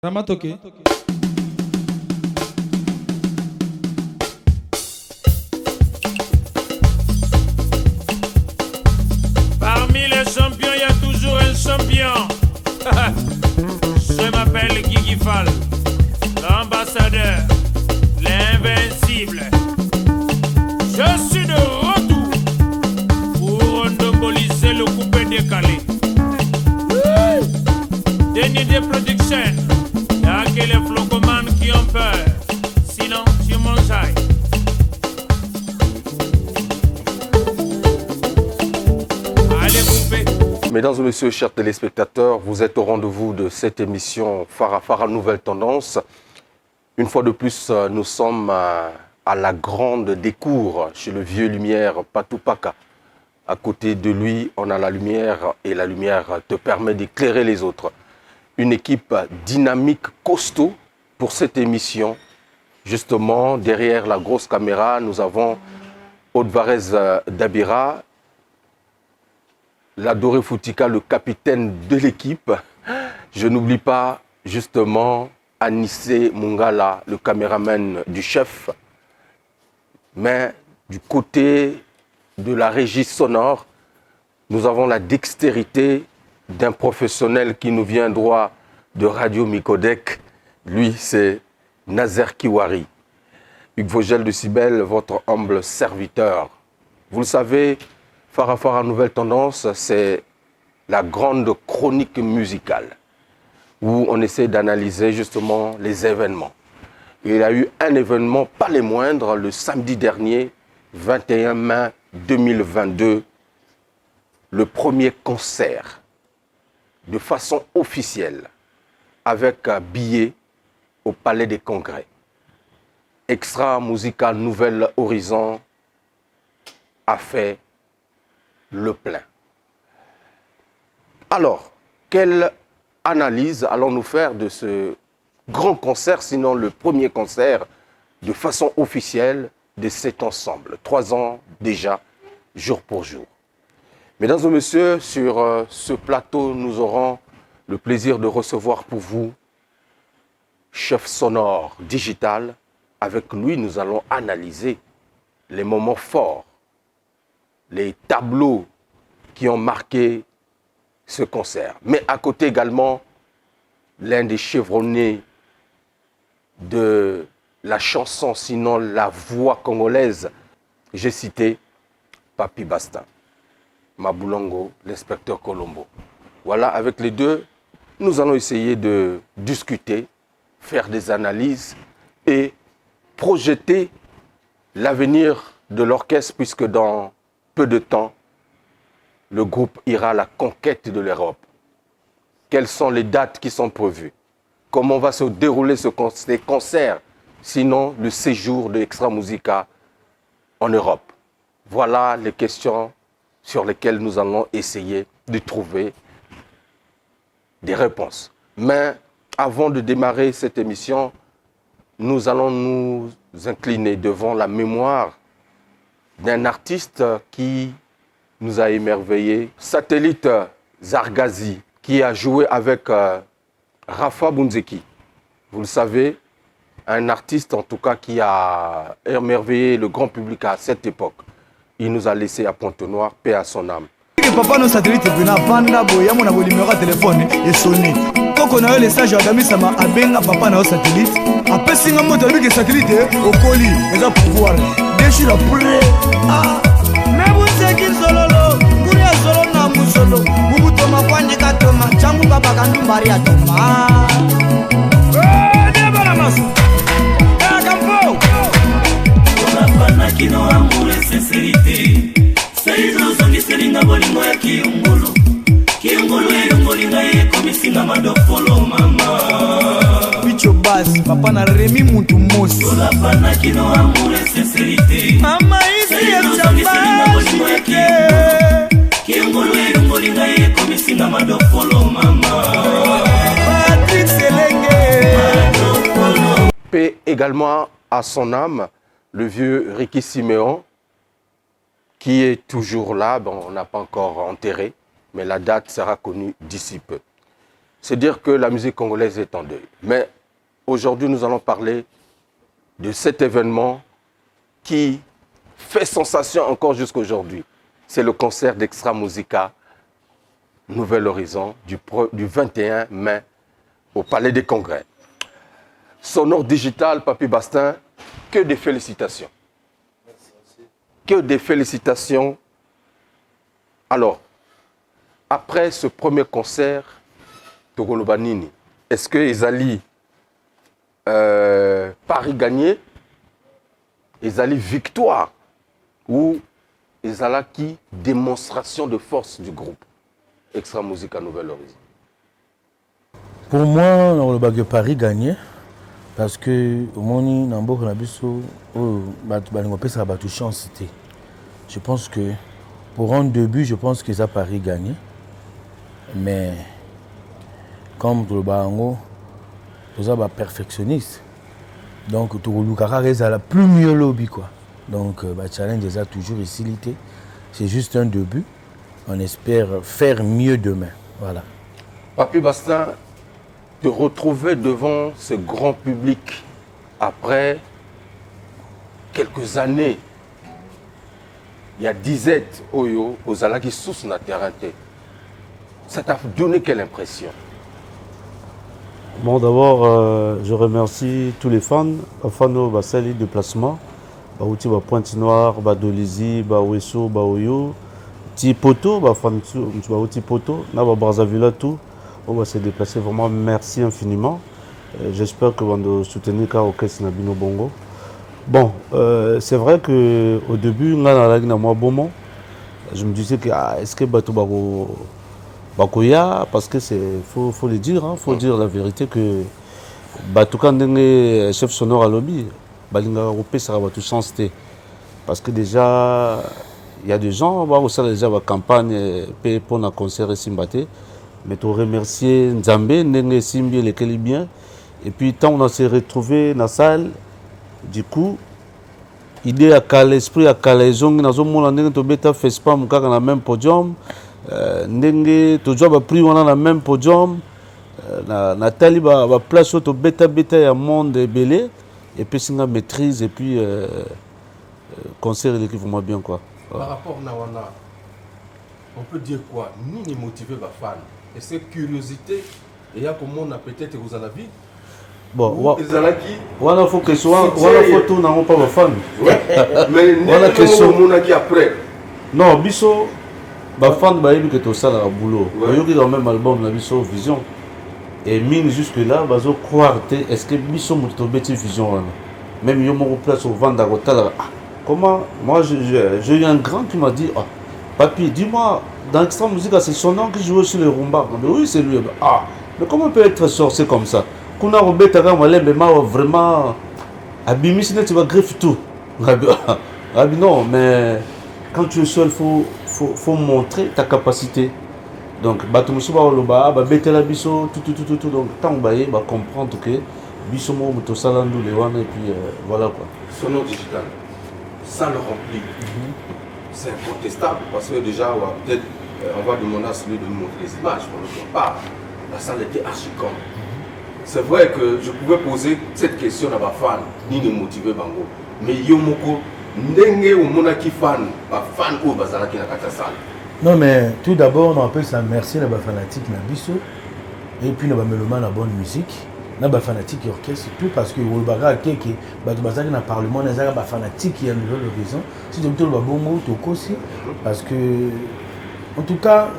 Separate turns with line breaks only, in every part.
Ramatoke.
Parmi les champions, il y a toujours un champion. Je m'appelle Guigui Fall, l'ambassadeur, l'invincible. Je suis de retour pour endoboliser le coupé décalé. Denis de production, il n'y a que les flocomanes qui ont peur. Sinon, tu mangeailles. Allez, coupé.
Mesdames et messieurs, chers téléspectateurs, vous êtes au rendez-vous de cette émission Farafara Nouvelle Tendance. Une fois de plus, nous sommes à la grande décour chez le vieux Lumière Patoupaka. À côté de lui, on a la lumière et la lumière te permet d'éclairer les autres. Une équipe dynamique, costaud pour cette émission. Justement, derrière la grosse caméra, nous avons Aude Varese Dabira, l'adoré Foutika, le capitaine de l'équipe. Je n'oublie pas justement Anissé Mungala, le caméraman du chef. Mais du côté de la régie sonore, nous avons la dextérité d'un professionnel qui nous vient droit de Radio Mikodek. Lui, c'est Nazer Kiwari. Hugues Vogel de Cybèle, votre humble serviteur. Vous le savez, Farafara Nouvelle Tendance, c'est la grande chronique musicale où on essaie d'analyser justement les événements. Il y a eu un événement, pas les moindres, le samedi dernier, 21 mai 2022, le premier concert de façon officielle avec billet au Palais des Congrès. Extra Musical Nouvel Horizon a fait le plein. Alors, quelle analyse allons-nous faire de ce grand concert, sinon le premier concert de façon officielle de cet ensemble? 3 ans déjà, jour pour jour. Mesdames et messieurs, sur ce plateau, nous aurons le plaisir de recevoir pour vous chef sonore digital. Avec lui, nous allons analyser les moments forts, les tableaux qui ont marqué ce concert. Mais à côté également, l'un des chevronnés de la chanson, sinon la voix congolaise, j'ai cité Papi Basta, Maboulongo, l'inspecteur Colombo. Voilà, avec les deux, nous allons essayer de discuter, faire des analyses et projeter l'avenir de l'orchestre, puisque dans peu de temps, le groupe ira à la conquête de l'Europe. Quelles sont les dates qui sont prévues? Comment va se dérouler ces concerts, sinon le séjour de Extra Musica en Europe? Voilà les questions sur lesquelles nous allons essayer de trouver des réponses. Mais avant de démarrer cette émission, nous allons nous incliner devant la mémoire d'un artiste qui nous a émerveillés. Satellite Zargazi, qui a joué avec Rafa Bunzeki. Vous le savez, un artiste en tout cas qui a émerveillé le grand public à cette époque. Il nous a laissé à Pointe-Noire, paix à son âme.
Papa no satellite bina vanda boya mona bo numéro téléphone et sonné. Koko na yo les sages adami sama abenga papa na yo satellite. Apesinga moto avec satellite au colis, eza pouvoir. Déchu la poulet. Ah. Mais vous c'est qui sololo, kuria solo na musolo. Bubuto makwanye katoma, changu baba kandu mbari atoma. Ne bana mas. Ya kampo.
On a pas kino amour et sincérité. Saizo zongi selinga bolingo ya kiungulu. Kiungulu elongolinga ye komisinga madopolo mama.
Picho basi, papa na remi muntu mosi.
Ola pana kino amour et sincérité.
Mama isi ya chambasi.
Kiungulu elongolinga ye komisinga madopolo mama.
Patrick Selenge.
Madopolo.
Paix également à son âme, le vieux Ricky Siméon, qui est toujours là. Bon, on n'a pas encore enterré, mais la date sera connue d'ici peu. c'est dire que la musique congolaise est en deuil. Mais aujourd'hui, nous allons parler de cet événement qui fait sensation encore jusqu'à aujourd'hui. C'est le concert d'Extra Musica Nouvel Horizon du 21 mai au Palais des Congrès. Sonore digital, Papi Bastin, que des félicitations. Que des félicitations. Alors, après ce premier concert, Togolobanini, est-ce que Ezali Paris gagné, Ezali victoire ou Ezala qui démonstration de force du groupe Extra Musica Nouvel Horizon?
Pour moi, le bague Paris gagné parce que au moni nambo na biso ça va tout chance. Je pense que pour un début, je pense que ça Paris gagné, mais comme le bango, nous sommes perfectionnistes, donc tout le carré est la plus mieux lobby quoi. Donc le challenge est toujours ici. C'est juste un début. On espère faire mieux demain. Voilà.
Papi Bastin, te retrouver devant ce grand public après quelques années, il y a disette Oyo, aux Alaki sous na terrain. Ça t'a donné quelle impression?
Bon, d'abord, je remercie tous les fans, fans de déplacement, Bauti Pointe-Noire, Dolizy, Wesso, Oyo, Poto, Bauti Poto, Naba Brazzaville, tout. On va se déplacer vraiment, merci infiniment. J'espère que vous allez soutenir au Caisse Nabino Bongo. Bon, c'est vrai qu'au début, je me disais que est-ce que Bato Bakoya, parce que faut le dire, faut dire la vérité que Bato Kandenge, chef sonore à lobby, Balinga Europé, ça va tout changer. Parce que déjà, il y a des gens, qui ont déjà la campagne pour un concert ici. Mais tu remercier Nzambe, Nenge Simbi, lesquels bien. Et puis, tant on s'est retrouvé dans la salle, du coup, idée à l'esprit, à l'esprit, dans le même podium. Nenge, tu as pris dans le même podium. Nathalie va place au bêta à monde belé. Et puis, c'est une maîtrise. Et puis, concert, il est vraiment bien. Quoi.
Par rapport à Nawana, on peut dire quoi? Nous, nous motiver les fans. Et cette curiosité, il y a comment on a peut-être vous en vie.
Bon, voilà, faut que soit, voilà, photo n'ont pas de fans.
Mais voilà question qui après.
Non, biso, bah fan, bah il que tout ça là boulot. Il y a même album la biso Vision. Et mine jusque là, bah zo croire est-ce que biso moto beti Vision là. Même yo mon place au vent d'Agota. Comment moi j'ai eu un grand qui m'a dit Papi, dis-moi, dans Extra Musica, c'est son nom qui joue sur le rumba. Oui, c'est lui. Ah, mais comment on peut être sorcier comme ça? Qu'on a Robert vraiment abîmé, sinon tu vas greffer tout. Non, mais quand tu es seul, faut montrer ta capacité. Donc, Batumoussou Baoloba, Betela Bisso, tout. Donc, tant que tu vas comprendre que Bisso Moto Salandou, et puis voilà quoi.
Son nom digital, ça le remplit. C'est incontestable parce que déjà, peut-être, on va demander à celui de nous montrer les images pour ne pas. La salle était archi comme. C'est vrai que je pouvais poser cette question à ma fan, ni de motiver Bango. Mais Yomoko, Ndenge ou Monaki fan, ma fan ou Bazalaki na kata salle.
Non, mais tout d'abord, on appelle ça merci à la fanatique na biso. Et puis, on a mélomane la bonne musique. On a fanatique orchestre, tout parce que le baga qui est dans le Parlement, on a fanatique qui a une nouvelle horizon. Si tu as le bongo, tu as aussi. Parce que, en tout cas,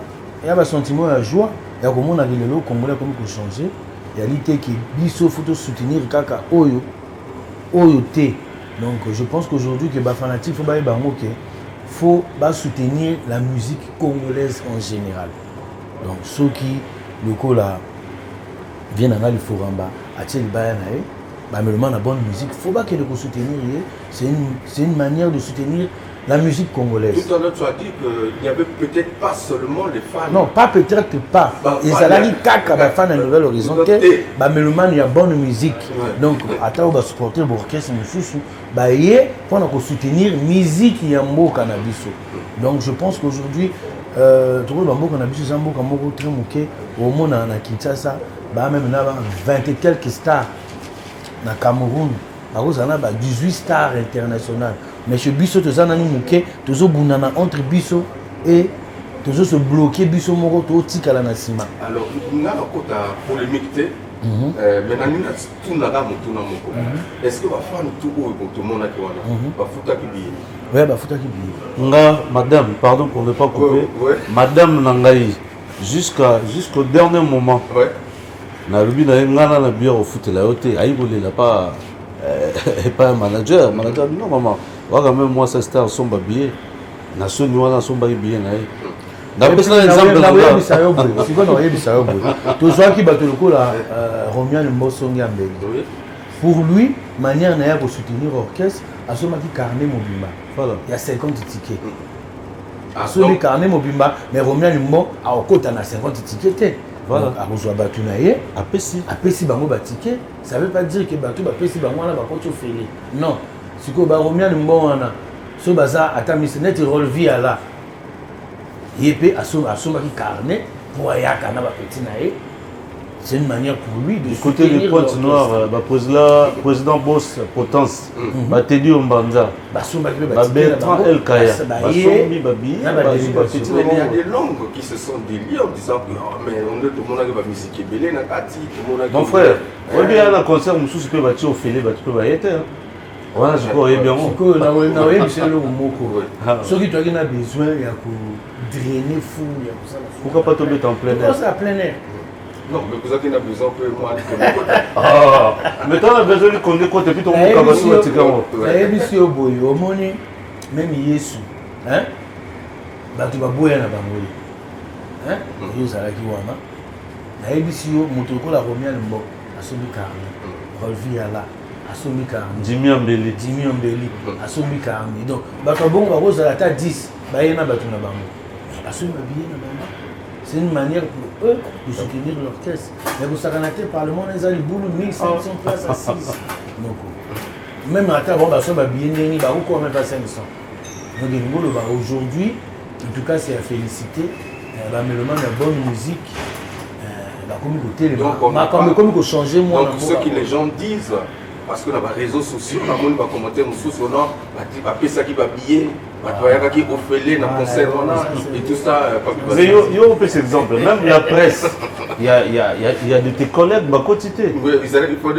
il y a un sentiment de joie. Il y a comment on a vu le Congolais comme pour changer. Il y a l'idée qui biso faut soutenir kaka oyo té. Donc je pense qu'aujourd'hui que les fanatiques faut soutenir la musique congolaise en général. Donc ceux qui le coup là viennent à l'Ifuramba, à Tchelbaya mais la bonne musique, faut pas que le soutenir. C'est une manière de soutenir la musique congolaise.
Tout à l'heure, tu as dit qu'il n'y avait peut-être pas seulement les fans.
Non, pas peut-être pas. Ils allaient caca, les fans de Nouvel Horizon. Mais il y a bonne musique. Donc, à on va supporter l'orchestre, pour soutenir la musique qui est en cannabis. Donc, je pense qu'aujourd'hui, tokoyeba mboka na biso eza mboka moko très moke omona na Kinshasa même na 20 et quelques stars na Cameroun bakozala na ba 18 stars internationales mais chez biso toza nani moke tozobundana entre biso et se bloquer biso moko totikala na nsima.
Alors nga nakota polémique te maintenant nina tunaka motuna moko est-ce que bafani tu oyo tomonaki wana bafutaki biye?
Oui, bafutaki biye.
Nga madame, pardon pour ne pas couper, madame Nangaï jusqu'au dernier moment na lobi na ngana na bière au foot la yote aïbolela pas un manager non maman waka même moi ça star son babier na soni wana son babier na ye na pesa na exemple
na webi sayo boy siko na webi sayo boy to soki bato lokola Romian Mbosongi Ambeli pour lui manière na ya ko soutenir orchestre asomaki carnet mobimba
voilà
il y a 50 tickets asomaki carnet mobimba mais Romian Mbo a okota na 50 tickets te. Voilà. A rejoint Batunaye, apesi bango ba ticket, ça veut pas dire que Batu ba pesi bango na ba konto félé. Non. Siko ba Romian Mbo wana so baza ata misnet relevé à là. Yépé asoma ki carnet pour ayaka na ba petit naé. C'est une manière pour lui de
côté des pointes noires, président Boss Potence, Teddy Ombanza, Bertrand El Kaya,
il y a des langues qui se sont déliées en disant que on est tout le monde qui va musique belé na kati.
Mon frère, on dit à un concert où sous peut battre au filet, tu peux y être. Voilà, je crois bien.
Na oui, monsieur le moko. Ceux qui ont besoin il y a pour drainer fou, il y a pour ça.
Pourquoi pas tomber en plein air?
En plein air.
Non, mais vous avez besoin que moi
mais tu as besoin de connaître quand tu es ton
monsieur Boy, au money, même Yesu. Hein? Tu vas boire na bango. Hein? Yo zalaki wana. Na ebisi yo moto ko la Romian Mbo, asomi carnet. Relevé à là, asomi carnet.
Jimmy Ambeli,
asomi carnet. Donc, bato bon ba ko zala ta 10, ba yena bato na bango. Asomi ba bien na bango. C'est une manière pour eux de soutenir l'orchestre. Mais vous savez, le Parlement, les a les boules 1500 places assises. Donc, même à table, on va bien gagner, on va même pas 500. Donc, aujourd'hui, en tout cas, c'est à féliciter. Le man a bonne musique. Comme il changer moi.
Donc, ce que les gens disent, parce que dans les réseaux sociaux, on va commenter mon sous nom, ça qui va biller. Qui offrent dans concert et tout ça.
Mais il y a cet exemple, même il y a presse, il y a de tes collègues à côté.
Oui, il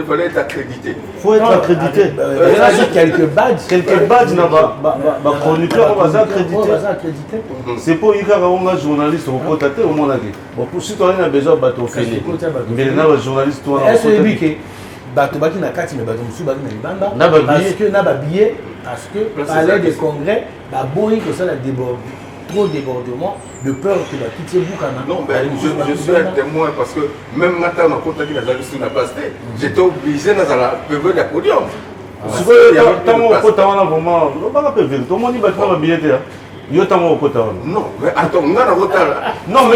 fallait être accrédité.
Il faut être accrédité.
Quelques badges,
ma chroniqueur va s'accréditer. C'est pour y avoir un journaliste au côté au monde. Bon, pour si tu as besoin de bateau fêlé, mais il y a un journaliste toi.
Est-ce que bateau baki na kati mais bateau musu baki na libanda parce que na ba billet parce que palais des congrès ba boyi que ça la déborde trop débordement de peur que la pitié boukana.
Non mais je suis un témoin parce que même matin on a contacté la journaliste na pasté j'étais obligé dans la période de podium.
Si vous tant au côté on a vraiment on va pas faire tout le monde dit ba ba billet yo tant au côté
non mais attends on a retard.
Non mais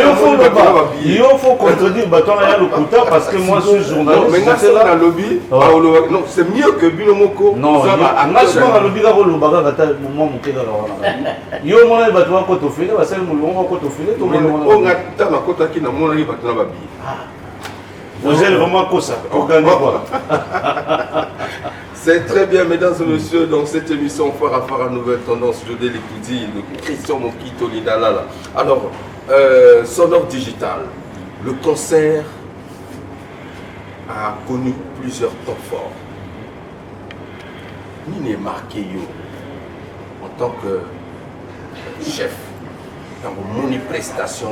il faut contredire bâton là le côté parce que moi je suis journaliste.
Mais maintenant là dans le lobby non c'est mieux que Binomoko.
Non ça va moi je dans le lobby là le baga kata moment mokela là yo mona ba toi ko to fele ba sel mo ngo ko to fele to
mona on a ta na kota ki na mona ni ba tuna ba bi.
Vous êtes vraiment quoi ça organiser quoi.
C'est très bien, mesdames et messieurs, dans cette émission Phare à Nouvelle Tendance, je l'ai dit, de Christian Mokito Lidalala. Alors, Sonore Digital, le concert a connu plusieurs temps forts. Il est marqué en tant que chef, dans mon prestation,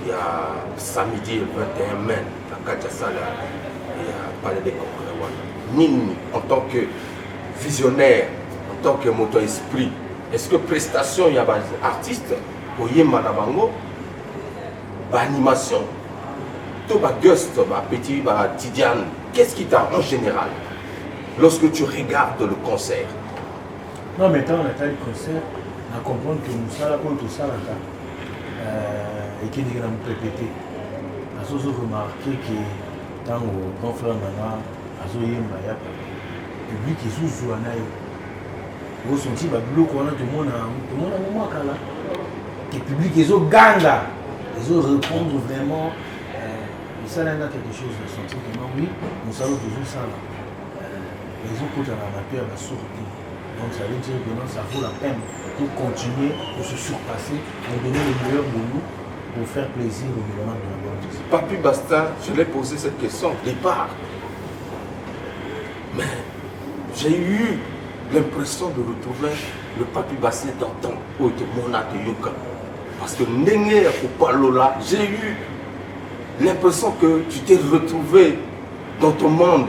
il y a samedi le 21 mai, à Kachasala, il y a Palais des Congrès. Nini, en tant que visionnaire, en tant que moto esprit, est-ce que prestation, il y a des artistes, pour Yéma Nabango, animation, tout va gust, petit, Tidiane, qu'est-ce qui t'a en général lorsque tu regardes le concert?
Non, mais quand on a le concert, on comprend que nous sommes là pour tout ça, et qu'il y a un répété. On a remarqué que dans le grand frère Nana, azoyemba yaka public ezuzwa nayo osenti babiloko wana tomona momaka la le public, ils ont ganga. Ils ont répondre vraiment. Et ça, là, quelque chose de sentir que non, oui, nous savons toujours ça. Les autres côtés amateur va sortir. Donc ça veut dire que non, ça vaut la peine pour continuer, pour se surpasser, pour donner le meilleur de nous, pour faire plaisir au gouvernement de la Guadeloupe.
Papi Basta, je l'ai posé cette question au départ. Mais j'ai eu l'impression de retrouver le Papi Basta d'antan où était Mona de Yuka. Parce que Nenge Opalola, j'ai eu l'impression que tu t'es retrouvé dans ton monde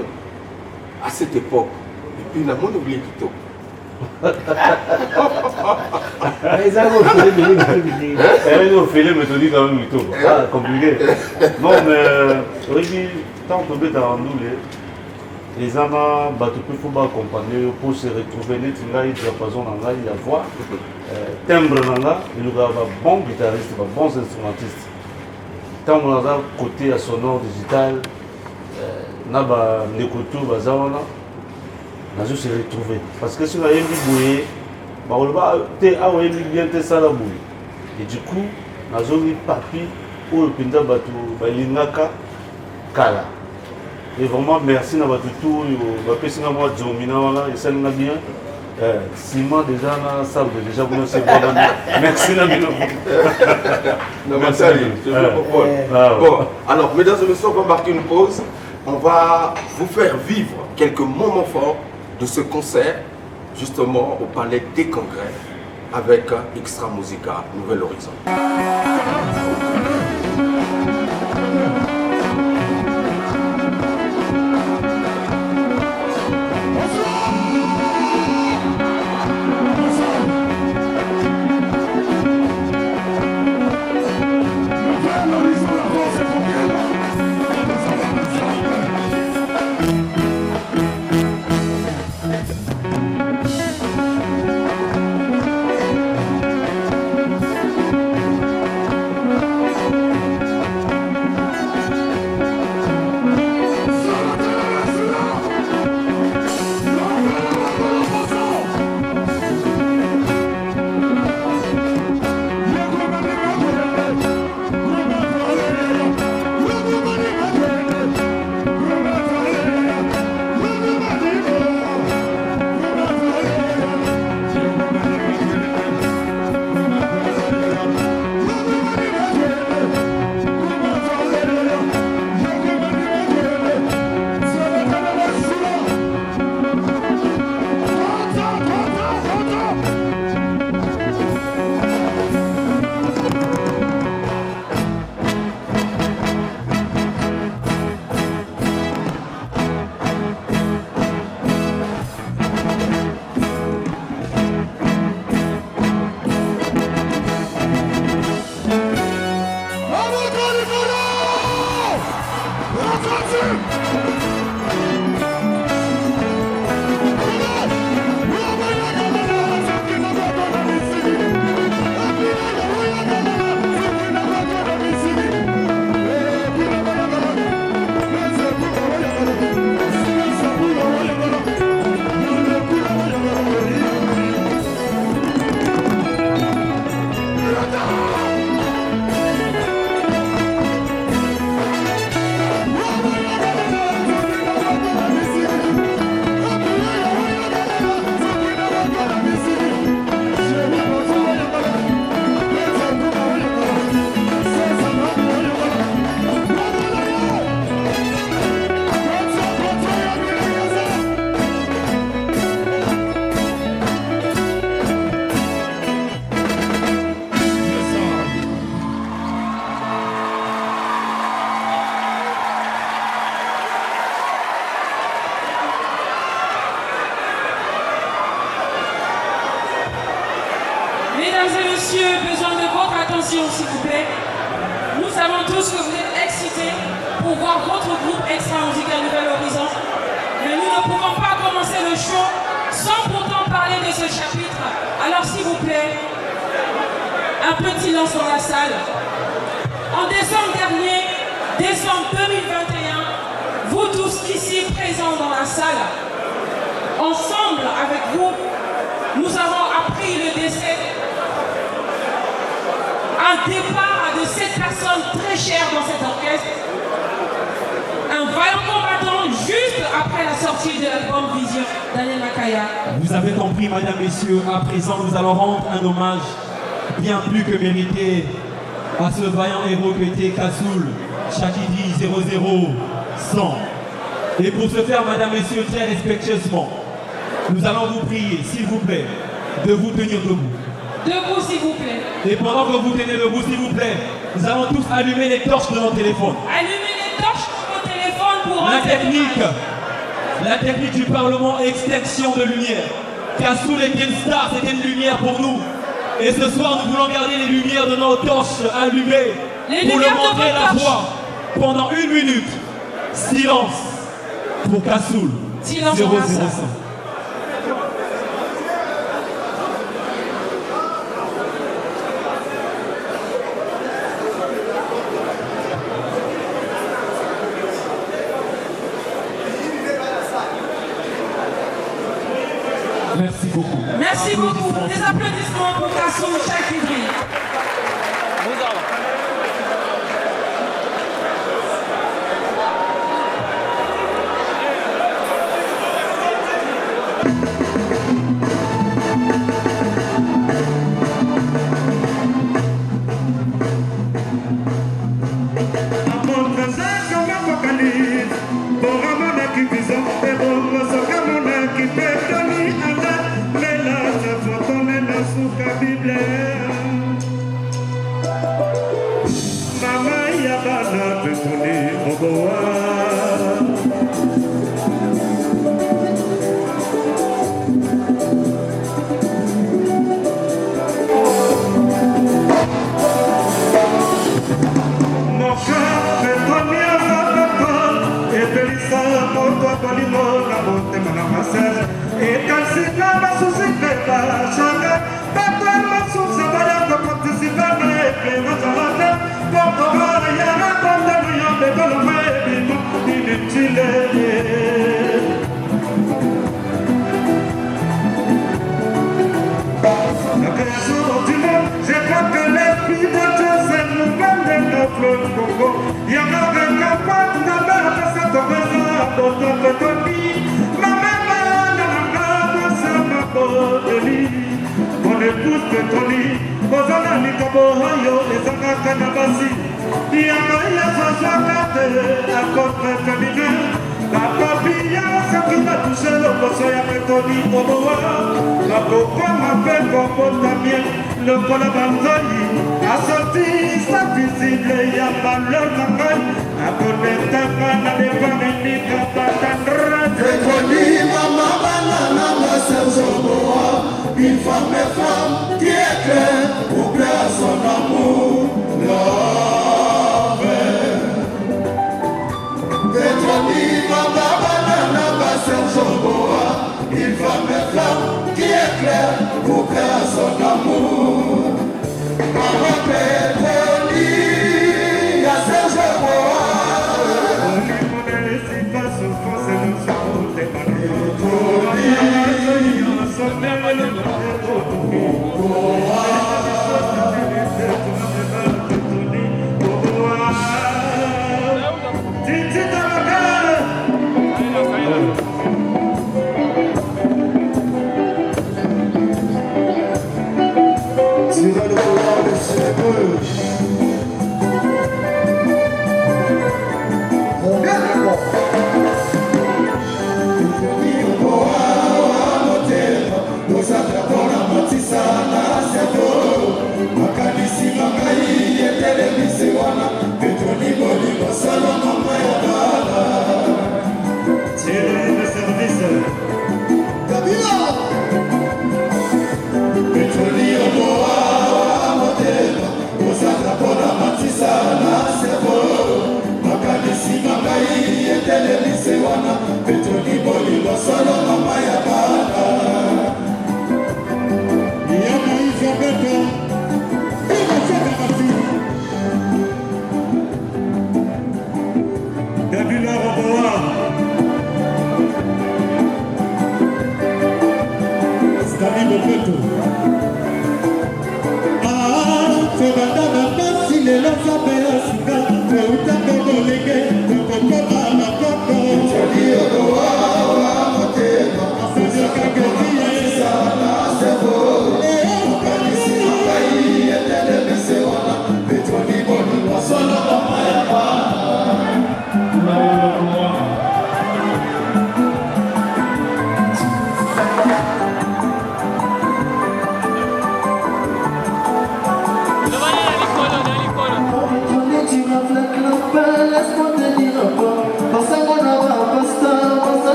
à cette époque. Et puis, il a mon oublié tout.
Ils ont fait les méthodiques quand même plutôt. Ah, compliqué. Non, mais oui, tant que tu es dans nous, les amas, tu peux accompagner pour se retrouver. Il y a la voix, timbre, il y a un bon guitariste, un bon instrumentiste. Tant que tu as côté sonore digital, il y a un écouteur, nous se retrouver. Parce que si on a un bouillé, on va bien ça la bouille. Et du coup, nous avons un papier pour le pinda batu balinaka kala. Et vraiment merci na batu tout, va passer na moi domina wala, et ça n'a bien. Simon déjà na salle déjà vous c'est bon. Merci na bien.
Non mais ça je comprends. Bon, alors mesdames et messieurs, on va marquer une pause. On va vous faire vivre quelques moments forts de ce concert, justement au Palais des Congrès, avec Extra Musica Nouvel Horizon.
S'il vous plaît. Nous savons tous que vous êtes excités pour voir votre groupe Extra Musica Nouvel Horizon. Mais nous ne pouvons pas commencer le show sans pourtant parler de ce chapitre. Alors s'il vous plaît, un petit silence dans la salle. En décembre dernier, décembre 2021, vous tous ici présents dans la salle, ensemble avec vous, nous avons appris le décès un départ de cette personne très chère dans cet orchestre. Un vaillant combattant juste après la sortie de l'album Vision, Daniel Makaya.
Vous avez compris, mesdames, messieurs, à présent nous allons rendre un hommage bien plus que mérité à ce vaillant héros qui était Kassoul, Chakidi 00100. Et pour ce faire, mesdames, messieurs, très respectueusement, nous allons vous prier, s'il vous plaît, de vous tenir debout.
Debout, s'il vous plaît.
Et pendant que vous tenez debout, s'il vous plaît, nous allons tous allumer les torches de nos téléphones.
Allumez les torches de vos téléphones pour
La
rendre
technique du Parlement, extinction de lumière. Kassoul était une star, c'était une lumière pour nous. Et ce soir, nous voulons garder les lumières de nos torches allumées pour le montrer la voix. Pendant 1 minute, silence pour Kassoul.
Silence
00100. Merci beaucoup.
Merci beaucoup. Des applaudissements pour Kassoul Chakidi.
Une femme qui est claire pour plaire à son amour. Une femme qui est claire pour plaire à son amour. Maman Pétroni, à Serge
Ah,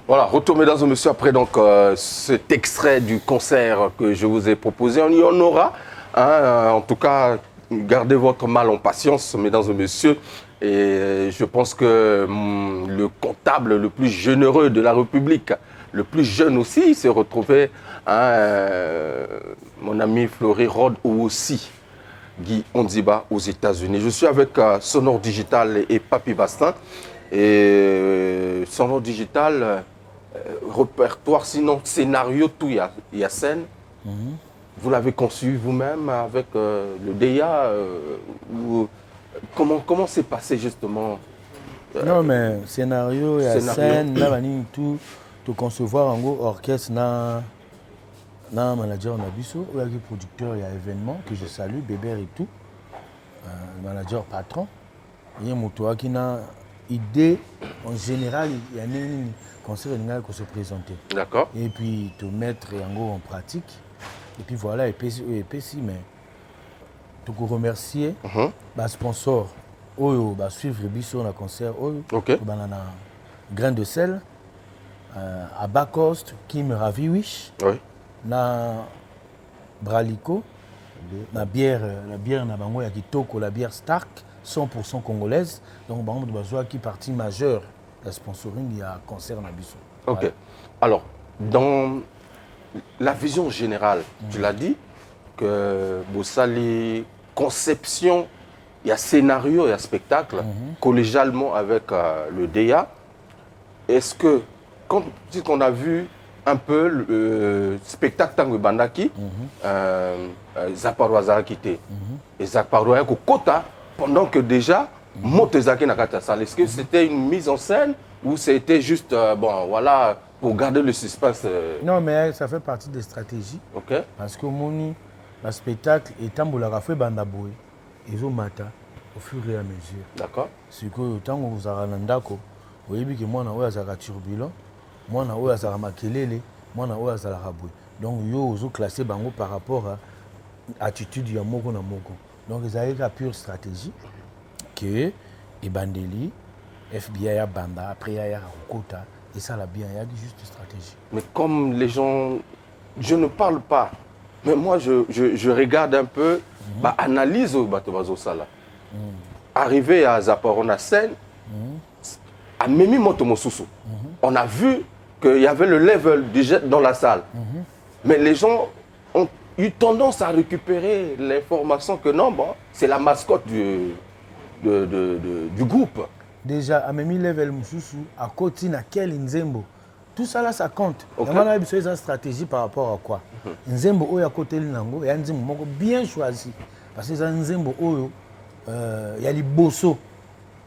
Voilà, retour mesdames et messieurs, après donc cet extrait du concert que je vous ai proposé, il y en aura, hein, en tout cas, gardez votre mal en patience mesdames et messieurs, et je pense que le comptable le plus généreux de la République, le plus jeune aussi, s'est retrouvé, hein, mon ami Fleury Rod ou aussi Guy Ondiba aux États-Unis. Je suis avec Sonore Digital et Papi Bastin, et Sonore Digital... répertoire, sinon scénario, tout, il y a scène. Vous l'avez conçu vous-même avec le DEA comment s'est passé justement
Non, mais scénario, il y a scène, là, tout concevoir en gros, orchestre, manager, on a vu ça, il y a producteur, il y a événement que je salue, Bébert et tout. manager patron. Il y a un qui a une idée, en général, il y a un conseil qui se présenter.
D'accord.
Et puis, te mettre en pratique. Et puis voilà, et puis mais te remercier, les sponsors, qui suivre Bisso dans concert, banana grain de sel, à bas cost, Kim Ravi Wish, na Bralico, la bière na bango ya kitoko, la bière Stark, 100% congolaise. Donc bango de besoin qui partie majeure de sponsoring il y a concert na Bisso.
Ok. Voilà. Alors dans la vision générale, tu l'as dit que Bossali conception, il y a scénario, il y a spectacle, collégialement avec le DEA. Est-ce que, quand on a vu un peu le spectacle Tango Bandaki, Zaparo Azarakite, et Zaparo Kota, pendant que déjà, Motezaki Nakatasal, est-ce que c'était une mise en scène ou c'était juste, bon, voilà, pour garder le suspense
Non, mais ça fait partie des stratégies.
Ok.
Parce que le spectacle est tambola fait bandaboy et mata au fur et à mesure.
D'accord.
C'est que tant que vous avez un ndako, vous voyez que moi na oya turbulent, moi na oya zara makelele, moi na oya zara raboué. Donc yo vous classé bango par rapport à attitude ya moko na moko. Donc ils avaient la pure stratégie que et bandeli FBI a banda après il y a Rokota et ça l'a bien, il y a juste une stratégie.
Mais comme les gens, je ne parle pas. Mais moi, je regarde un peu, analyse au Batobazo Sala. Arrivé à Zaporona Seine, à Mimi Motomosusu, on a vu qu'il y avait le level du jet dans la salle. Mais les gens ont eu tendance à récupérer l'information que non, bon, c'est la mascotte du groupe.
Déjà, à Mimi level Mosusu, à côté de quel Nzembo. Tout ça là, ça compte.
Okay.
On a une stratégie par rapport à quoi? Nzembo Oyo à côté de Nango, il y a un Nzembo bien choisi. Parce que c'est un Nzembo Oyo, il y a les Bosso,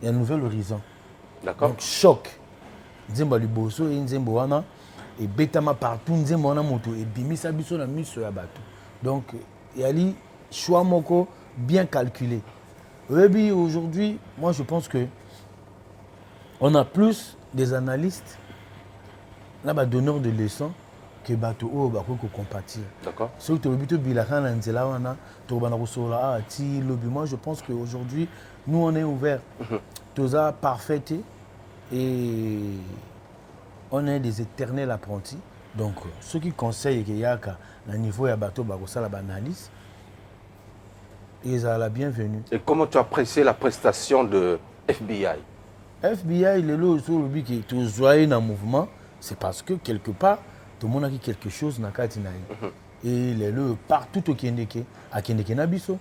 il y a un nouvel horizon.
D'accord.
Donc, choc. Nzembo li Bosso et Nzembo Wana, et Betama partout, Nzembo Wana Moto, et Bimisa Bisso na Miso Yabato. Donc, il y a les choix moko bien calculés. Et aujourd'hui, moi je pense que on a plus des analystes. Là, bah, donneur de leçons que bateau au bako ko compatir.
D'accord.
Ceux qui ont buté bilaka na nzela wana to bana ko sola ti lobby. Moi je pense qu'aujourd'hui nous on est ouvert. Tous a parfaité et on est des éternels apprentis. Donc ceux qui conseillent que yaka na niveau ya bateau bako sala analyse ils ont la bienvenue.
Et comment tu as apprécié la prestation de FBI?
FBI il est là sur le but qui tout joyeux dans mouvement. C'est parce que quelque part, tout le monde a quelque chose dans le Et il est là partout au Kendeke, à Kendeke Nabiso.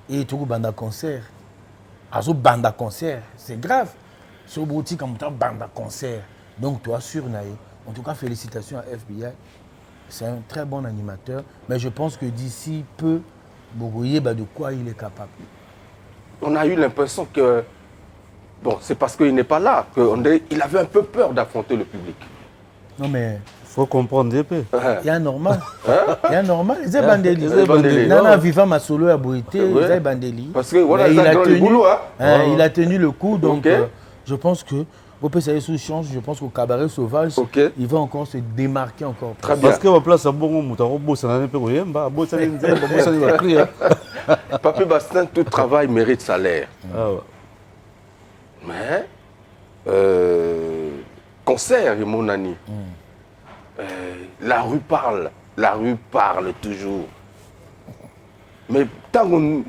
Et tout le banda concert. À ce banda concert, c'est grave. Sur boutique, comme ça, banda concert. Donc, toi, sûr, en tout cas, félicitations à FBI. C'est un très bon animateur. Mais je pense que d'ici peu, Bogoye, de quoi il est capable.
On a eu l'impression que bon, c'est parce qu'il n'est pas là qu'il avait un peu peur d'affronter le public.
Non mais...
Il faut comprendre un peu.
Il y a normal. Il y a normal. Il y a bandeli. Nana vivant ma solo à Boïté, il y a bandeli.
Parce que voilà, il
a tenu le coup. Donc je pense que au PCA sous change, je pense qu'au cabaret sauvage, il va encore se démarquer encore.
Très bien.
Parce que ma place à bon moutaro, ça n'a pas rien.
Papi Bastien, tout travail mérite salaire. Mais, concert, mon ami, la rue parle toujours. Mais tant qu'on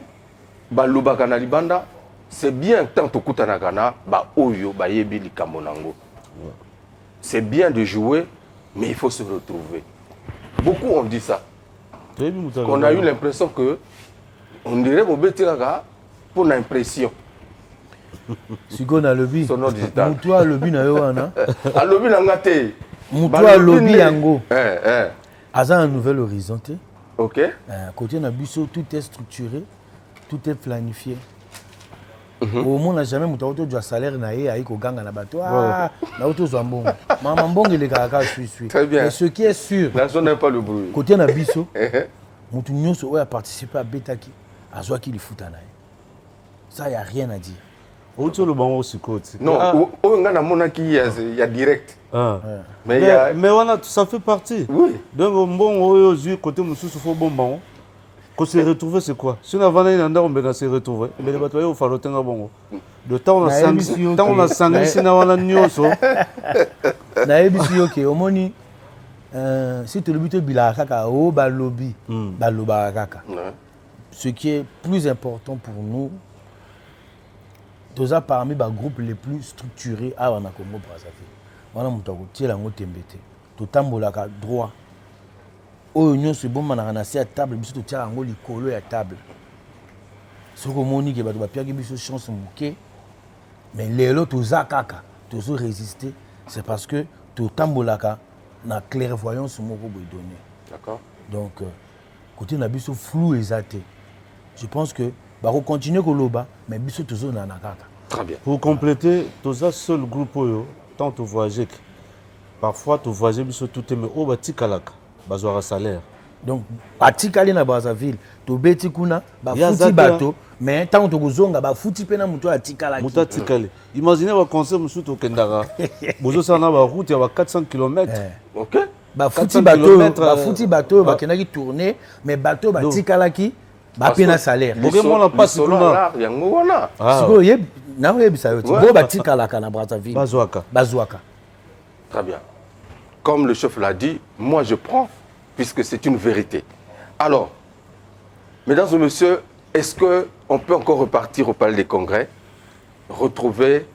baloba kana libanda, c'est bien tant que kutana kana ba oyo ba yebi likamonango. C'est bien de jouer, mais il faut se retrouver. Beaucoup ont dit ça. On a eu l'impression que on dirait qu'on betiraka pour l'impression.
Si on a le lobby, Moutoua lobby na yoana.
A lobby na ngate.
Moutoua lobby yango. Aza un nouvel horizon.
Ok.
Côté Nabiso, tout est structuré, tout est planifié. Au monde n'a jamais Moutoua du salaire na ye aiko ganga na bato. Ah, na auto zambong. Maman bong il est kaka suis.
Très bien.
Et ce qui est sûr.
La zone n'a pas le bruit.
Côté Nabiso, Moutou Nyonso a participé à Betaki, à Zoaki li Futanaï. Ça, il n'y a rien à dire.
Où tu le banc aussi côté.
Non, on a monaki, il y a direct.
Mais voilà, ça fait partie.
Oui.
Donc, bon, côté monsieur, il faut bon banc. Quand se retrouver, c'est quoi? Si on a vendu un on va se retrouver. Mais les batailles, il faut faire le temps bon. Le temps, on a 5 si on a nyonso.
Naebisi ok, omoni si tu le but bila kaka o ba lobby, ba loba kaka. Ce qui est plus important pour nous, tous parmi les groupes les plus structurés à Congo Brazzaville. On a monté à la Tembete. Tout tambolaka droit. Au union c'est bon manana à table, biso to tia ngo likolo ya table. Soko moni ke bato ba pia ke biso chance muke. Mais les autres tous kaka, tous résister, c'est parce que tout tambolaka na clairvoyance moko boy donné.
D'accord.
Donc côté na biso flou exaté. Je pense que va continuer koloba mais biso toujours na kaka.
Très bien.
Pour compléter, tous un seul groupe tant tu voyager. Parfois tu voyager biso tout mais au batikalaka. Bazwara salaire.
Donc, à Tikali na Brazzaville, to beti kuna, ba futi bateau, mais tant que kozonga ba futi pena muto à Tikala.
Muto à Tikali. Imaginez un concert monsieur to Kendara. Bozo sana ba route ya 400 km.
OK.
Ba futi bateau, ba kenaki tourner, mais bateau ba Tikala ki ba pena salaire.
Boge mona passe kuna.
Yango wana.
Siko yeb na yebisa yo. Bo ba Tikala kana Brazzaville.
Bazwaka.
Très bien. Comme le chef l'a dit, moi je prends, puisque c'est une vérité. Alors, mesdames et messieurs, est-ce qu'on peut encore repartir au Palais des Congrès, retrouver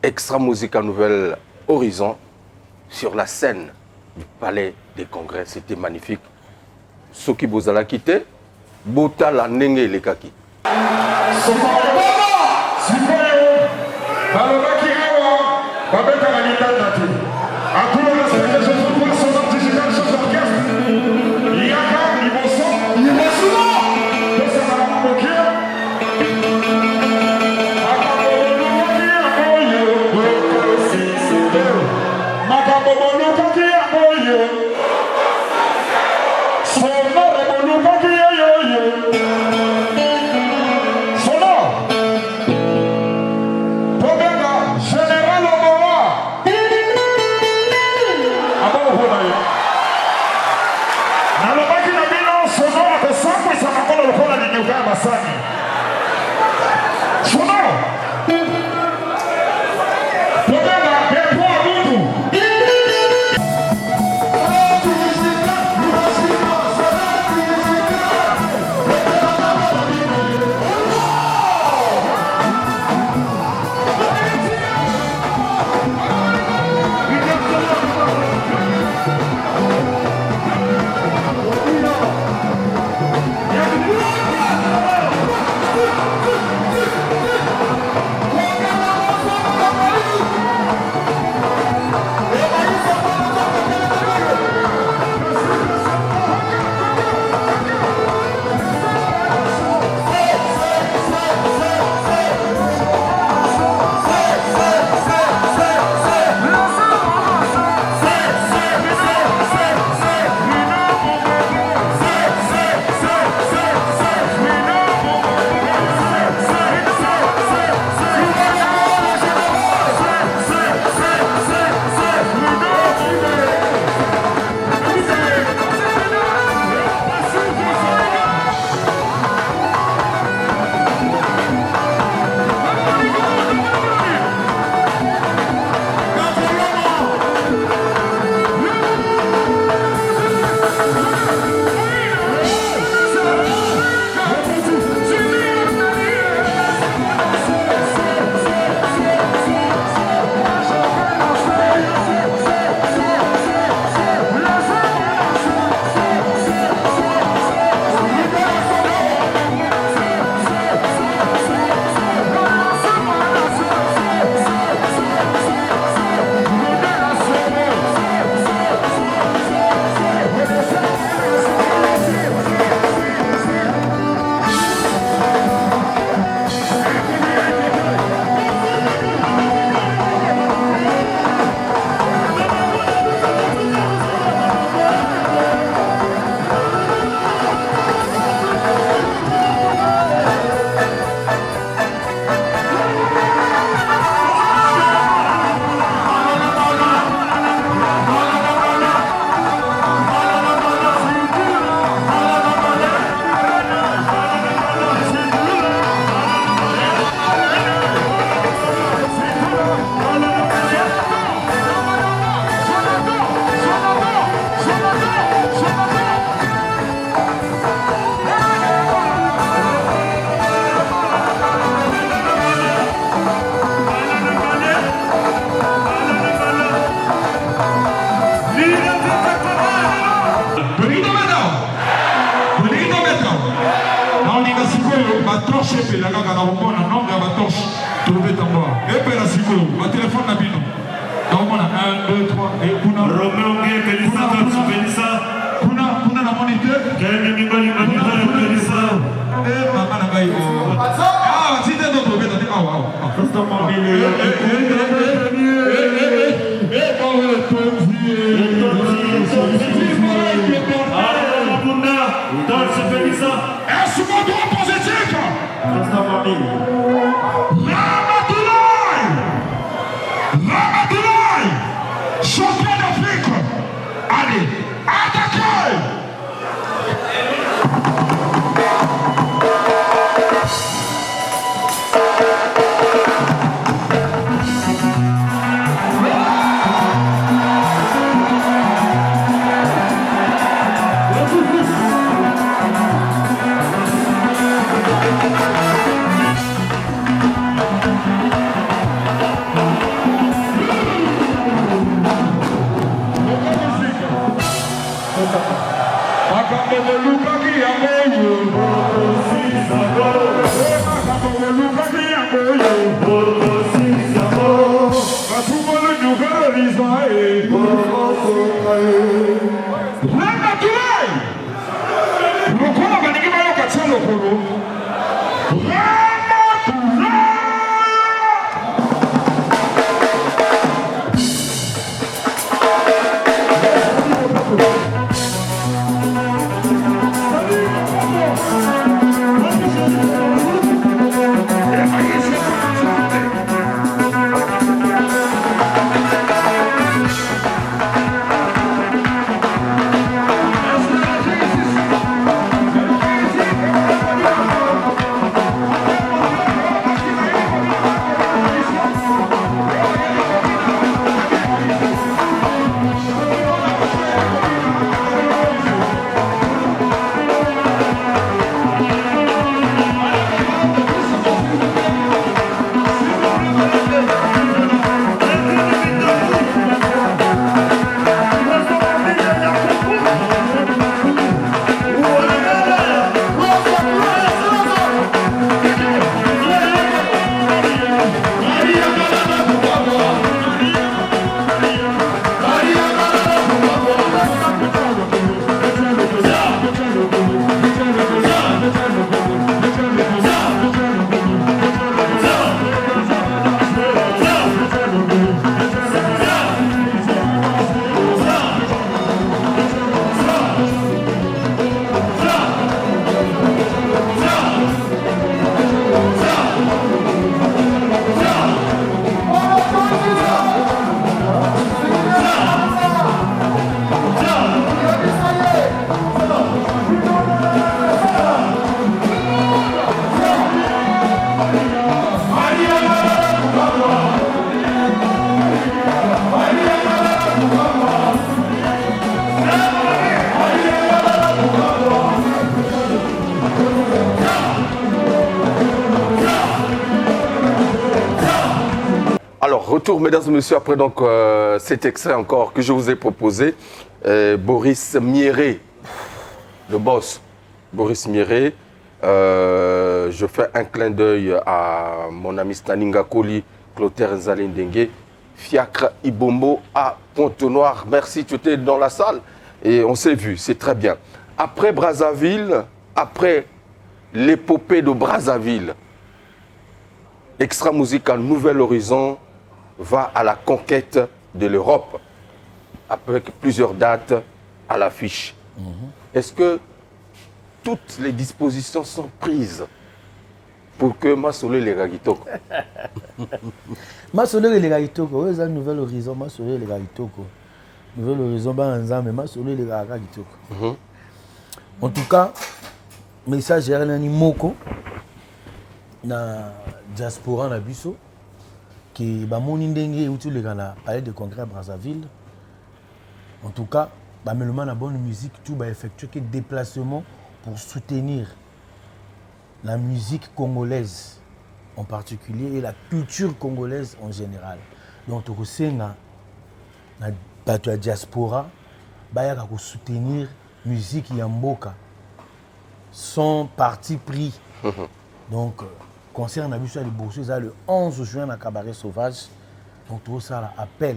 Extra Musica Nouvelle Horizon sur la scène du Palais des Congrès? C'était magnifique. Soki Bozala quitté, Botala Nenge Lekaki.
Général Omoa Champion d'Afrique. Allez, attaquez.
Retour, mesdames et messieurs, après donc cet extrait encore que je vous ai proposé, Boris Mieré, le boss, Boris Mieré. Je fais un clin d'œil à mon ami Staninga Koli, Clotaire Nzalendenge, Fiacre Ibombo à Pointe-Noire. Merci, tu étais dans la salle et on s'est vu, c'est très bien. Après Brazzaville, après l'épopée de Brazzaville, Extra Musical Nouvel Horizon va à la conquête de l'Europe avec plusieurs dates à l'affiche. Est-ce que toutes les dispositions sont prises pour que Massolé les Ragitoko?
Massolé les Ragitoko, c'est un Nouvel Horizon, Massolé les Ragitoko. Nouvel Horizon, mais Massolé les Ragitoko. En tout cas, message est un moko na diaspora na biso qui ba moni ndenge uti le gana palais de congrès à Brazzaville. En tout cas, ba meloma na bonne musique tout ba effectuer que déplacement pour soutenir la musique congolaise en particulier et la culture congolaise en général. Donc to kosenga na bato ya diaspora ba ya ko soutenir musique ya mboka sans parti pris. Donc concert na biso ya liboso eza le 11 juin à Cabaret Sauvage. Donc tout ça appel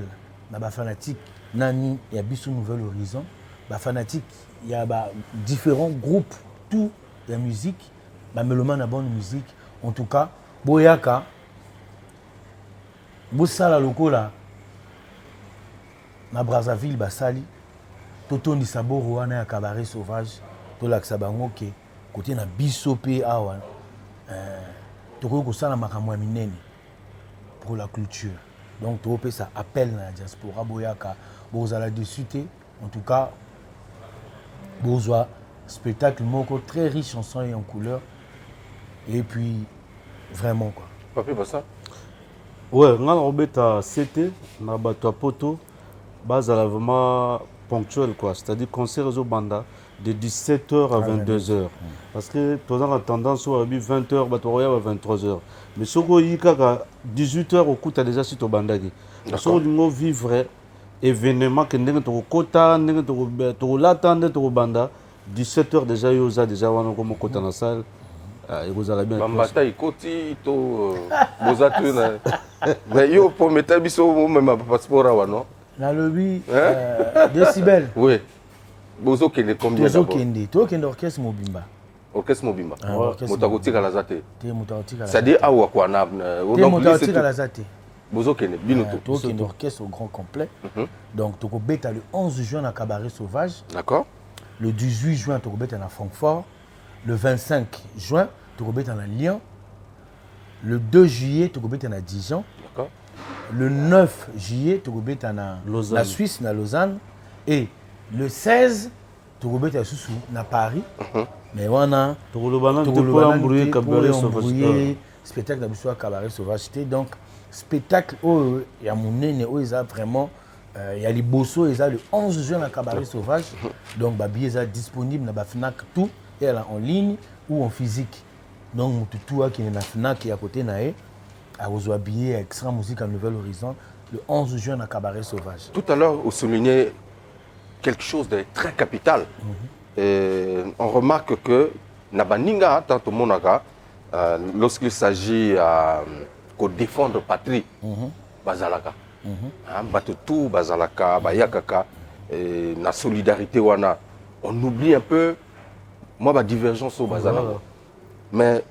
na ba fanatique nani ya biso Nouvel Horizon, ba fanatique il y a différents groupes tout la musique, ba meloma na bonne musique. En tout cas, boyaka bosala lokola na Brazzaville basali totondisa boro wana ya cabaret sauvage tolakisa bango ke kote na biso pe awa tokoki kosala makambo ya minene pour la culture. Donc topesa appel na diaspora boyaka bozala dessus te. En tout cas bozwa spectacle moko très riche en son et en couleur et puis vraiment quoi.
Papi Bassa.
Ouais, nga na obeta CT na bato ya poto bazala vraiment ponctuel quoi, c'est-à-dire concert au banda de 17h à 22h. Parce que tu as tendance à 20h, à 23h. Mais si tu as 18h, au coup, tu as déjà sur ton bandagi. Si tu vivre événement que tu as kota, tu as l'attendre, tu as banda, 17h déjà, tu as déjà comme kota dans la salle. Vous allez bien.
Bambata ikoti to bozatuna. Mais yo pour mettre biso même passeport à non.
Na lobby décibel.
Oui. Bozo kende combien d'abord?
Bozo kende. To kende orchestre Mobimba.
Orchestre Mobimba.
Motakotika
la zate.
Te motakotika la.
C'est-à-dire awa kwa na.
Te motakotika la zate.
Bozo kende bino to.
To kende orchestre au grand complet. Donc toko beta le 11 juin à Cabaret Sauvage.
D'accord.
Le 18 juin toko beta à Francfort. Le 25 juin toko beta à Lyon. Le 2 juillet toko beta à Dijon.
D'accord.
Le 9 juillet toko beta à la Suisse na Lausanne et le 16 toko beta à Paris. Mais on a spectacle de Cabaret Sauvage. Donc spectacle où il y a mon nez où il y a vraiment il y a les bossos ils le 11 juin à Cabaret Sauvage. Donc les billets sont disponibles dans la Fnac tout et en ligne ou en physique. Donc tout qui est dans la Fnac et à côté naé à vos billets extra musique à Nouvel Horizon le 11 juin à Cabaret Sauvage.
Tout à l'heure vous soulignez quelque chose de très capital. On remarque que Nabaninga, tant au Monaka, lorsqu'il s'agit de défendre la patrie, Bazalaka, Batutu, Bazalaka, Bayakaka, la solidarité, on oublie un peu la divergence au Bazalaka. Mais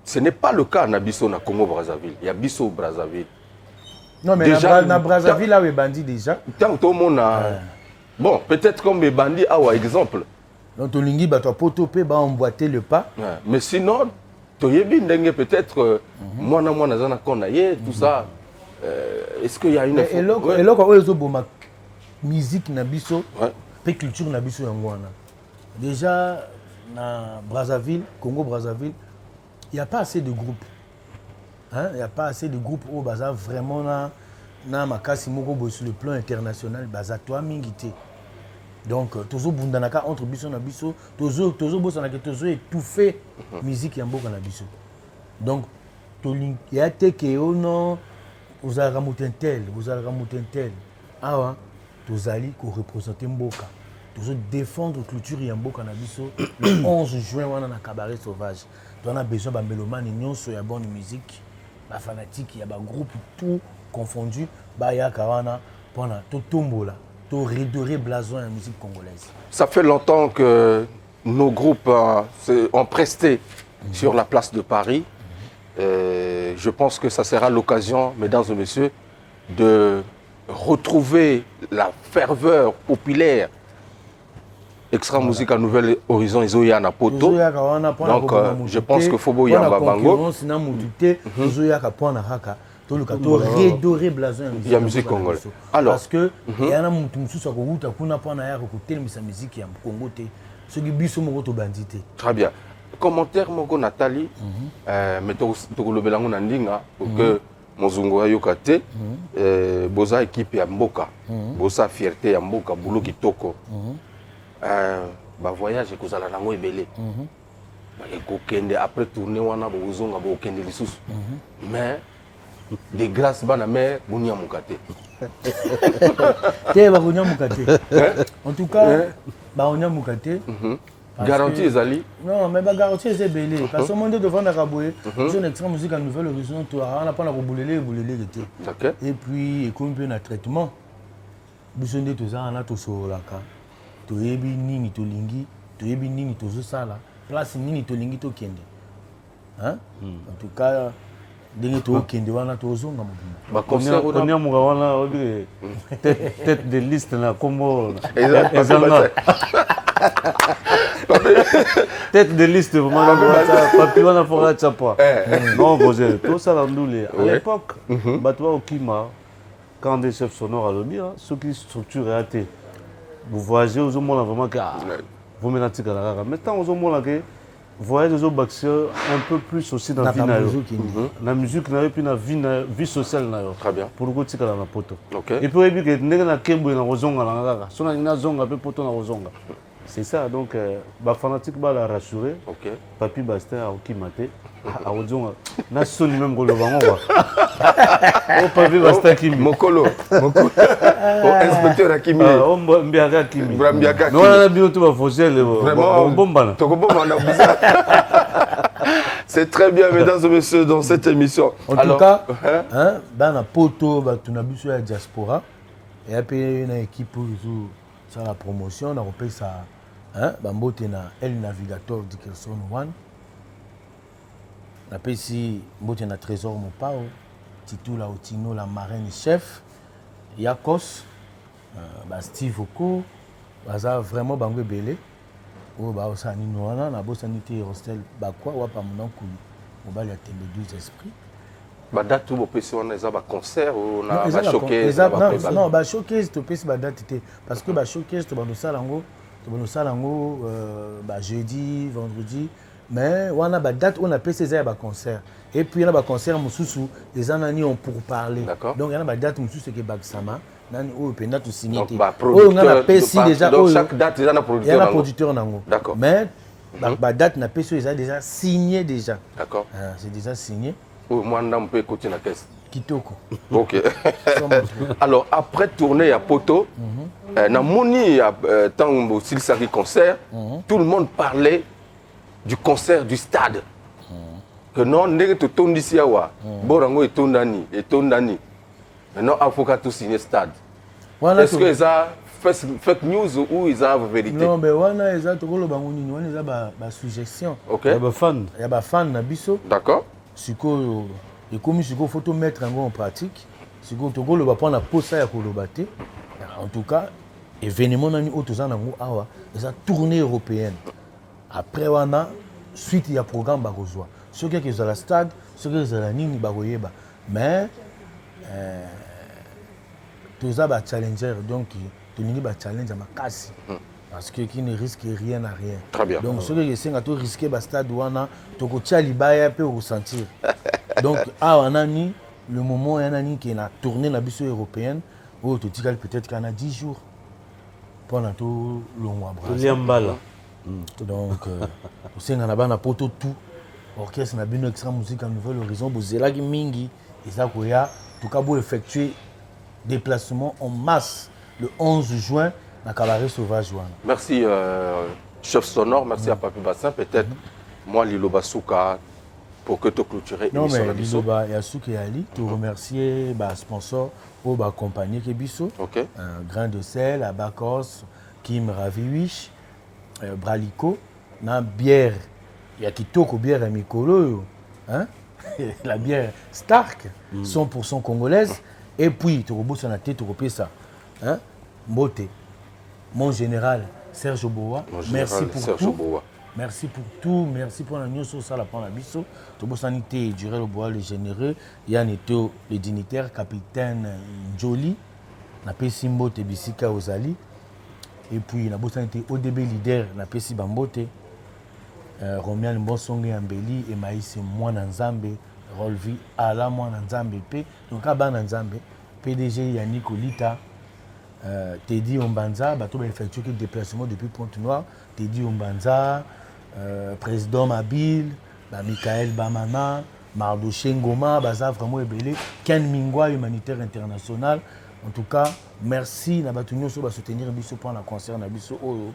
ce n'est pas le cas na biso na Congo Brazzaville. Il y a biso Brazzaville.
Non, mais déjà, na Brazzaville, là, les bandits déjà.
Tant que tout le monde a. Bon, peut-être comme les bandits, exemple.
Donc, tu lingi, tu as potopé, tu as emboîté le pas.
Mais sinon, tu as peut-être, moi, tout ça. Est-ce qu'il y a une.
Et là, quand on a musique, nabiso, et culture, nabiso, déjà, na Brazzaville, Congo-Brazzaville, il n'y a pas assez de groupes. Il n'y a pas assez de groupes au Baza vraiment na makasi moko sur le plan international Baza toi mingité. Donc tozo bundanaka entre biso na biso tozo bosana ke tozo étouffer musique ya mboka na biso. Donc il y a te ke ono vous allez ramutentel awa tozali ko représenter mboka tozo défendre culture ya mboka na biso le 11 juin wana na Cabaret Sauvage. On a besoin de mélomane nyonso ya bonne musique. Les fanatiques, il y a des groupes tout confondus. Il y a des tombola, tout redorer blason de la musique congolaise.
Ça fait longtemps que nos groupes ont presté sur la place de Paris. Je pense que ça sera l'occasion, mesdames et messieurs, de retrouver la ferveur populaire. Extra musique à Nouvel Horizon, ils ont eu un poto. Donc, je pense qu'il faut y avoir bango. Il y a musique congolaise. Alors,
parce que il y a un mutu musu sa kohuta kuna pona ya kotelemisa musique ya Congo te. Ce qui biso moko to bandité.
Très bien. Commentaire moko Nathalie, mais to lobelango na ndinga pour que mozungu ayoka te, boza équipe ya mboka, boza fierté ya mboka, boulot kitoko. Voyage ekozala nango ebele ekokende après tourner wana bozonga bokende lisusu mais de grâce bana mère bonyamuka
te bakonyamuka te en tout cas baonyamuka te
garantie ezali
non mais garantie c'est ebele parce que monde devant na kaboye je extra musique à Nouvel Horizon to ana pas na kobulele te et puis ekomi pe na traitement biso nde tozala na tosolaka toyebi nini tolingi toyebi nini tozosala place nini tolingi tokende en tout cas ndenge tokende wana tozonga mobimba
konia moka wana obi tête de liste na kombo
ezanga
tête de liste vraiment papi wana foka tchapa non Roger tout ça ndule à l'époque bato ba okima quand des chefs sonores alobi ceux qui structure raté vous voyagez aux hommes vraiment que vous menez tika la kaka mais tant aux hommes que voyage aux baxeurs un peu plus aussi dans la musique na puis na vie sociale na yo
très bien
pour ko tika na poto
OK
et puis ebi que ndenge na kembo na ozonga na kaka sona ina zonga pe poto na ozonga c'est ça donc ba fanatique ba la rassurer
OK
papi Bastien a okimate a ozonga na soni même ko lobango wa o papi Bastien kimi
mokolo inspecteur Akimi
o mbiaka kimi
mbiaka
non na bio to ba fossel
vraiment
bombana
to ko bombana bizarre. C'est très bien mesdames et messieurs dans cette émission
en tout cas hein bana poto ba tuna biso ya diaspora et après une équipe pour ça la promotion on a repéré ça hein bambote na El Navigator Dickerson One na pesi mbote na Trésor Mopao Titula Otino la marraine chef Yakos ba Steve Oko baza vraiment bango belé o ba osani noana na bosanité hostel ba quoi wa pa monanku mobali ya tembe 12 esprits
ba date tout pesi on a ba concert ou na
ba
showcase
non ba showcase to pesi ba date té parce que ba showcase to bano salango ba jeudi vendredi mais wana ba date on a pesi za ba concert et puis na ba concert mususu les anani on pour parler donc yana ba date mususu ke baksama nani o penda to signer
donc ba producteur
déjà
donc chaque date déjà na producteur
yana producteur nango
d'accord
mais ba date na pesi ils déjà signé déjà
d'accord
c'est déjà signé
moi on peut écouter la caisse
kitoko
OK alors après tourner à Poto na moni tant aussi ça concert tout le monde parlait du concert du stade que non ndenge to tondisi awa borango etondani maintenant avocat tout signer stade est-ce que ça fake news ou ils ont vérité
non mais wana eza tokolo bango nini wana eza ba suggestion
OK
ya ba fan na biso
d'accord
siko et comme siko faut mettre en pratique siko tokolo ba prendre posa ya kolobate en tout cas événement nani otozana ngo awa eza tournée européenne après wana suite ya programme ba kozwa ceux qui sont à la stade ceux qui sont à la nini ba koyeba mais toza ba challenger donc toningi ba challenge ma kasi parce que qui ne risque rien à rien
très bien
donc ceux qui sont à tout risquer ba stade wana toko tia libaya peut ressentir donc awa nani le moment ya nani qui na tournée na biso européenne ou to tikal peut-être qu'on a 10 jours pendant tout longwa
Liambala
donc au sein na bana poto tout orchestre na bino extra musique à Nouvel Horizon bozela ki mingi eza koya en tout cas pour effectuer déplacement en masse le 11 juin na Cabaret Sauvage wana.
Merci chef sonore, merci à Papi Bassin peut-être moi Liloba Souka pour que tu clôturer
non mais Liloba ya Souka ali te remercier ba sponsor au ba compagnie ke biso
OK
un grain de sel à Bacos Kim Raviwish Bralico na bière ya kitoko bière ya mikolo hein la bière Stark 100% congolaise et puis tu rebousses na tête tu repères ça hein Mbote mon général Serge Boa merci pour
Serge
tout
Boa.
Merci pour tout, merci pour la news ça la prend la biso. Tobo sanité durer le bois le généreux, Yaneto le dignitaire capitaine Njoli, na pesi Mbote Bisika Ozali et puis na bosanité ODB leader na pesi Bambote Romial Mbosonge Ambeli et Maïs Mwana Nzambe Rolvi Ala Mwana Nzambe P donc abana Nzambe PDG Yannick Olita Teddy Ombanza bateau effectué que déplacement depuis Pointe-Noire Teddy Ombanza président Mabil Michael Bamana Mardoché Ngoma baza vraiment ébélé Ken Mingwa humanitaire international en tout cas merci na batu nyonso ba soutenir biso pour la concert na biso oyo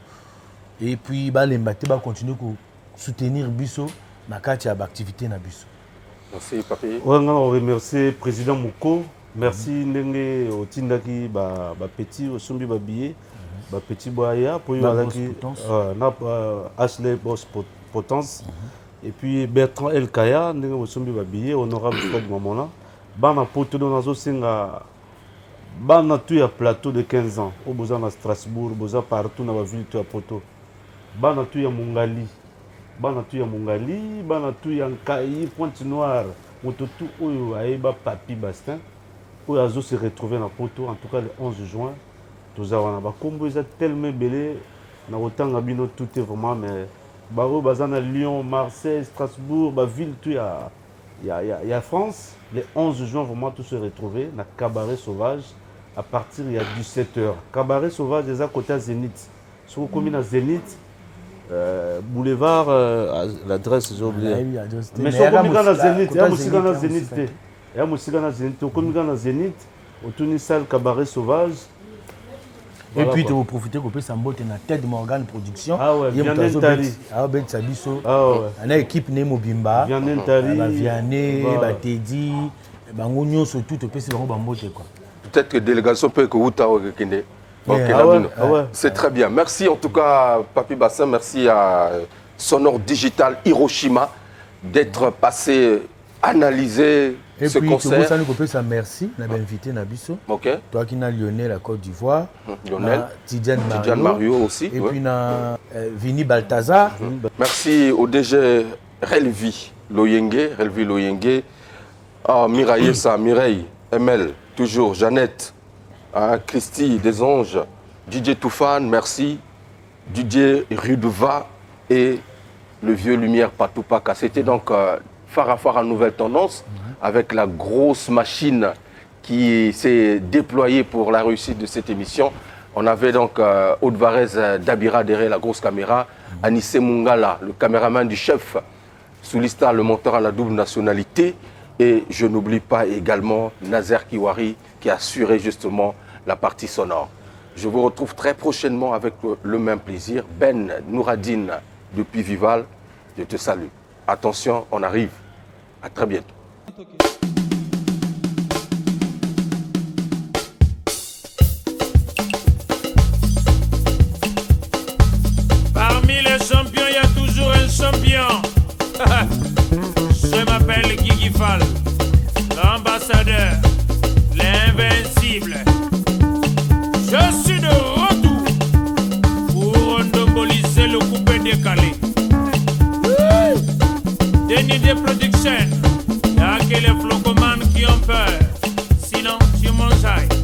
et puis ba lembate ba continuer ko soutenir biso na kati ya activité na biso.
Merci papi.
On remercie président Mouko. Merci ndenge otindaki ba petit osombi ba billet ba petit boya pour yo alaki na Ashley Boss Potence Et puis Bertrand El Kaya, ndenge bosombi babillet, honorable Fred Mamona. Bana poto do nazo singa bana tu ya plateau de 15 ans. Au boza na Strasbourg, boza partout na ba ville tu ya poto. Bana tu ya Mongali. Bana tu ya Mongali, bana tu ya Nkai, Pointe-Noire. Moto tout oyo aeba Papi Bastin. Oyo azo se retrouver na poto en tout cas le 11 juin. Toza wana ba kombo eza tellement belé na otanga bino tout est vraiment mais Baro Bazana, Lyon, Marseille, Strasbourg, bah, ville, il y a France. Le 11 juin, vraiment, tout se retrouver dans Cabaret Sauvage à partir il y a 17h. Cabaret Sauvage, déjà côté à Zénith. Si vous communez à Zénith, boulevard, l'adresse, j'ai oublié. Mais si vous communez à Zénith, il y a aussi dans Zénith. Il y a aussi dans Zénith. Vous communez à Zénith, au Tunisal Cabaret Sauvage.
Et puis, tu vas profiter de ça na tête de Morgan Production.
Ah ouais, Vianney Tari.
Ah ouais, Sabiso.
Ah ouais.
On a une équipe Nemo Bimba.
Vianney Tari.
Vianney, Teddy, Bangonio, surtout, tu peux se rendre quoi.
Peut-être que la délégation peut que Outa Kende. C'est très bien. Merci en tout cas, Papi Bassin. Merci à Sonore Digital Hiroshima d'être passé analyser
et
ce
puis,
concert.
Et puis, merci, on a invité Nabiso.
Ok.
Toi qui n'as Lionel à Côte d'Ivoire.
Lionel.
Tidiane
Mario aussi.
Et puis, Vini Balthazar.
Merci au DG Relvi Loyenge. Mireille, Emel, toujours, Jeannette, Christy, des Anges, Didier Toufane, merci. Didier Rudeva et le vieux Lumière Patoupaka. C'était donc Farafara Nouvelle Tendance avec la grosse machine qui s'est déployée pour la réussite de cette émission. On avait donc Aude Varese Dabira derrière la grosse caméra, Anissé Mungala, le caméraman du chef, Soulista, le monteur à la double nationalité, et je n'oublie pas également Nazer Kiwari qui a assuré justement la partie sonore. Je vous retrouve très prochainement avec le même plaisir. Ben Nouradine depuis Vival, je te salue. Attention, on arrive. À très bientôt.
Parmi les champions, il y a toujours un champion. Je m'appelle Guigui Fall, l'ambassadeur, l'invincible. Je suis de retour pour endoboliser le coupé décalé. Denis de Production, y'a que les flocomanes qui ont peur. Sinon, tu manges.